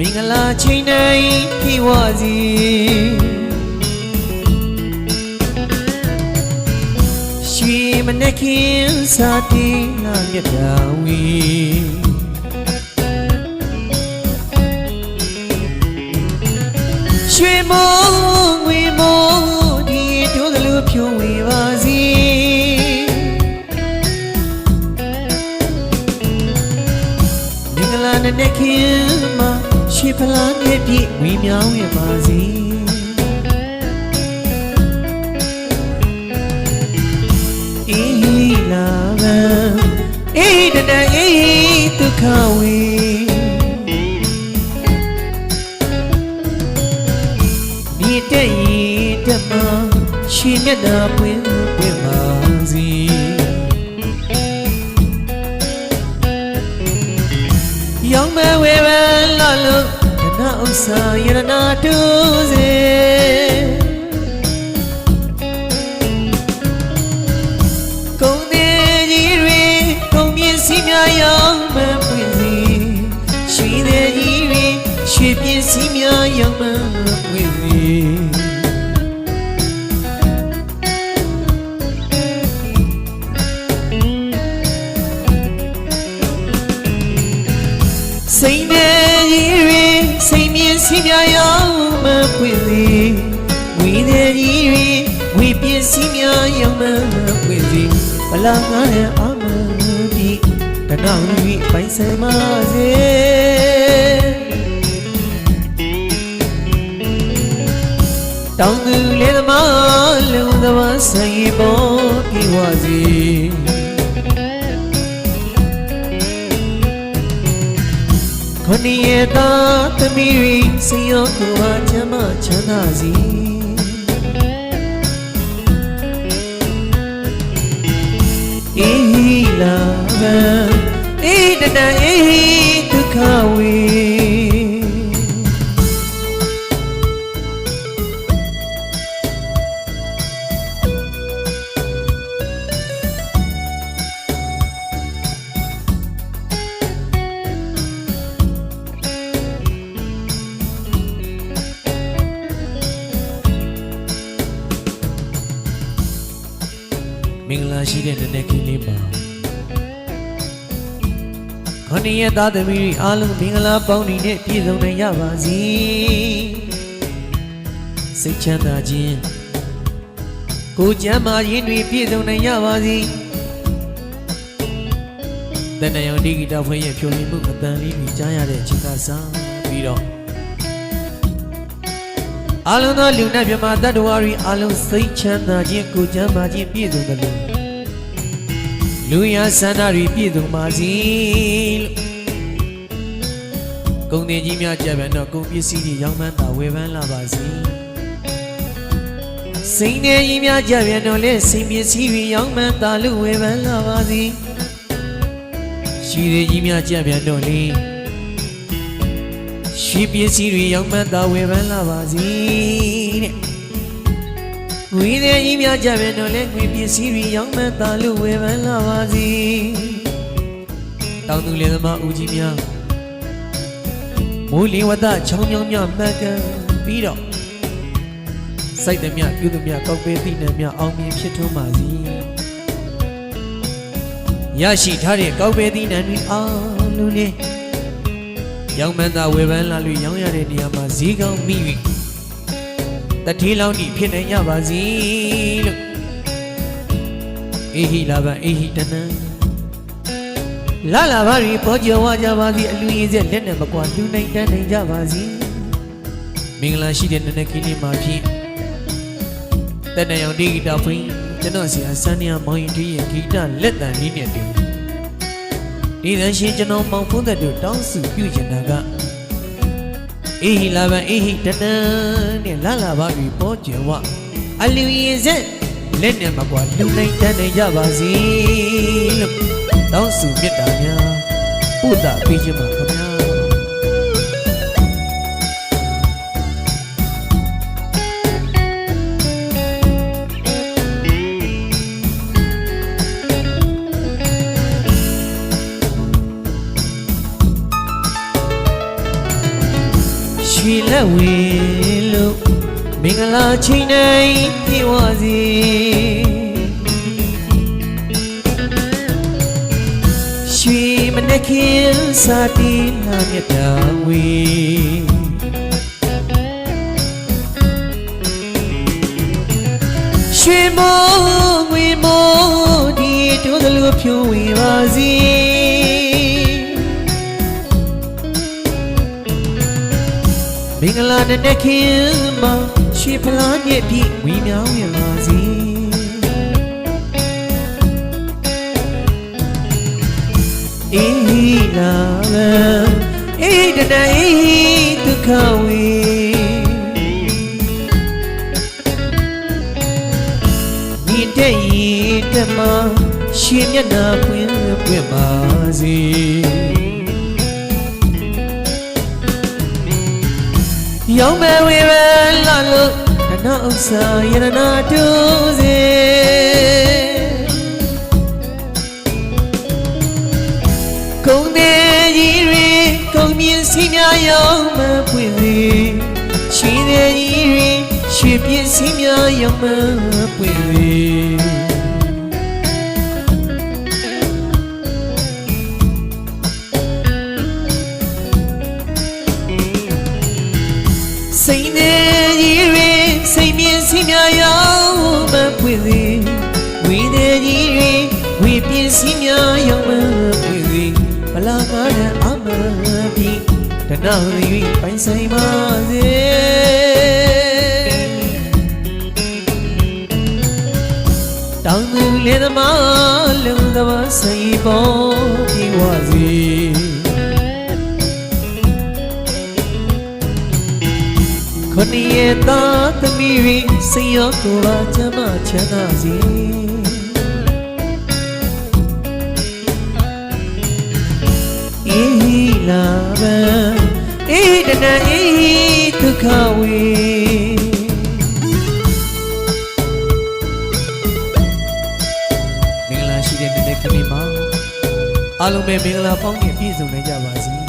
င်္ဂလာချိန်တိုင်းပြေဝစီရွှေမနဲ့ခင်စာတီလာမြတ်တာဝီရွှေမိုးငွေမိုးဒီတို့ကလူဖြိုးဝေပါစီမင်္ဂလာနဲ့ခင်မှာရွှေဖလားနဲ့ပြည့်ဝေမြောင်းရပါစီအေးလာဗံအေးတတအေးဒုက္ခဝေမြေတက်ရင်တက်မှာရွှေမျက်နှာပွင့်ပွင့်ပါစီရောင်မဲဝဲပဲလာလို့ဒနာဥစ္စာယရနာတူစေကုန်သေးကြီးတွေကုန်ပြင်းစီများရောင်မဲပွင့်စီရွှေသေးကြီးတွေရွှေပြင်းစီများရောင်မဲပွင့်စီစိတ်နဲ့ကြီးတွေစိတ်မြင်စီများရောင်မပွင့်စီဝီတဲ့ကြီးတွေဝီပြင်းစီများရောင်မပွင့်စီဘလာငါရဲ့အာမဒီတနောင်ဝီပိုင်စမစေတောင်းသူလေးသမားလုံသမားဆိုင်ပေါ်ပြေဝစီခဏရဲ့သားသမီးတွေစိတ်ရောကိုယ်ပါချမ်းမချမ်းသာစီအေးလာဗံအေးတတအေးဒုက္ခဝေမင်္ဂလာရှိတဲ့နေ့ခင်းလေးမှာခဏရဲ့သားသမီးတွေအားလုံးမင်္ဂလာပေါင်းနဲ့ပြည့်စုံနိုင်ရပါစေစိတ်ချမ်းသာခြင်းကိုယ်ကျမ်းမာခြင်းတွေပြည့်စုံနိုင်ရပါစေတဏှာရောင်ဒီဂီတာဖွင့်ရဲ့ဖြိုလင်းမှုအတန်လေးကိုကြားရတဲ့အချိန်ကစားပြီးတော့အားလုံးသောလူနဲ့မြမတ္တဝါတွေအားလုံးစိတ်ချမ်းသာခြင်းကိုယ်ကျမ်းမာခြင်းပြည့်စုံတယ်လို့လူရဆန္ဒတွေပြည့်စုံပါစေလို့ကုန်တင်ကြီးများကြပြန်တော့ကုန်ပစ္စည်းတွေရောင်းမှန်းသာဝယ်ပန်းလာပါစေစိန်နေကြီးများကြပြန်တော့လေစိန်ပစ္စည်းတွေရောင်းမှန်းသာလို့ဝယ်ပန်းလာပါစေရှိတွေကြီးများကြပြန်တော့လေရွှေပစ္စည်းတွေရောင်းမှန်းသာဝယ်ပန်းလာပါစေတဲ့ငွေတွေကြီးများကြပြန်တော့လေငွေပစ္စည်းတွေရောင်းမှန်းသာလို့ဝယ်ပန်းလာပါစေတောင်သူလယ်သမားဦးကြီးများမိုးလေဝသချောင်းမြောင်းများမှန်ကန်ပြီးတော့စိုက်သည်များပြုသည်များကောက်ပဲသီးနှံများအောင်မြင်ဖြစ်ထွန်းပါစေရရှိထားတဲ့ကောက်ပဲသီးနှံတွေအားလုံးနဲ့ရောင်းမှန်းသာဝယ်ပန်းလာလို့ရောင်းရတဲ့နေရာမှာဈေးကောင်းမိပြီတတိလောင်းဒီဖြစ်နိုင်ကြပါစေလို့အေဟိလာဗံအေဟိတနံလာလာပါရီပေါ်ကျော်ဝကြပါစေအလူရည်စက်လက်နဲ့မကွာလူနိုင်တန်းနိုင်ကြပါစေမင်္ဂလာရှိတဲ့နေ့ခင်းလေးမှာဖြင့်တဏှာရောင်ဒီဂီတာဖွင့်ကျွန်တော်ဆရာစန်းနေမောင်ရင်ဒီရဲ့ဂီတလက်တန်လေးနဲ့တူဒီသရှင်ကျွန်တော်မောင်ဖုံးသက်တို့တောင်းစုပြုချင်တာကအေဟိလာဗံအေဟိတနံနဲ့လာလာပါရီပေါ်ကျော်ဝအလူရည်စက်လက်နဲ့မကွာလူနိုင်တန်းနိုင်ကြပါစေလို့တောင်းစုမြတ်တာများပုဒ္ဒပေးခြင်းပါခင်ဗျာ ရွှေလက်ဝေလို့မင်္ဂလာချိန်တိုင်းပြေဝစီရွှေမနှခင်စာတီလာမြတ်တာဝေရွှေမိုးငွေမိုးဒီတို့သလိုဖြိုးဝေပါစီမင်္ဂလာနဲ့နှခင်မှာရွှေဖလားမြက်ပြီးဝီမြောင်းရပါစီအေးလာအေးတတအေးဒုက္ခဝေမြင့်တဲ့ဤတမရှင်မျက်နှာပွင့်ပွင့်ပါစေရောင်းမဲ့ဝေပဲလာလို့တဏှာဥစ္စာယရနာတူစေကုံတဲ့ကြီးတွေကုံမြင့်စီများရောင်းမပွင့်စေရွှေတဲ့ကြီးတွေရွှေပြည့်စီများရောင်းမပွင့်စေစိတ်နဲ့ကြီးတွေစိတ်မြင့်စီများရောင်းမပွင့်စေဝေတဲ့ကြီးတွေဝေပြည့်စီများရောင်းမပွင့်စေဘလာကားတဲ့အမပြီးတနာရီပိုင်ဆိုင်ပါစေတောင်းသူလေသမားလုံသဘာဆိုင်ပေါ်ပြေဝစီခொနည်းရဲ့သားသမီးတွေစိတ်ရောကိုယ်ပါချမ်းသာချမ်းသာစေအေးလာပဲအေးတနအေးဒုက္ခဝေမင်္ဂလာရှိတဲ့နေ့ကလေးမှာအားလုံးပဲမင်္ဂလာပေါင်းနဲ့ပြည့်စုံနိုင်ကြပါစေ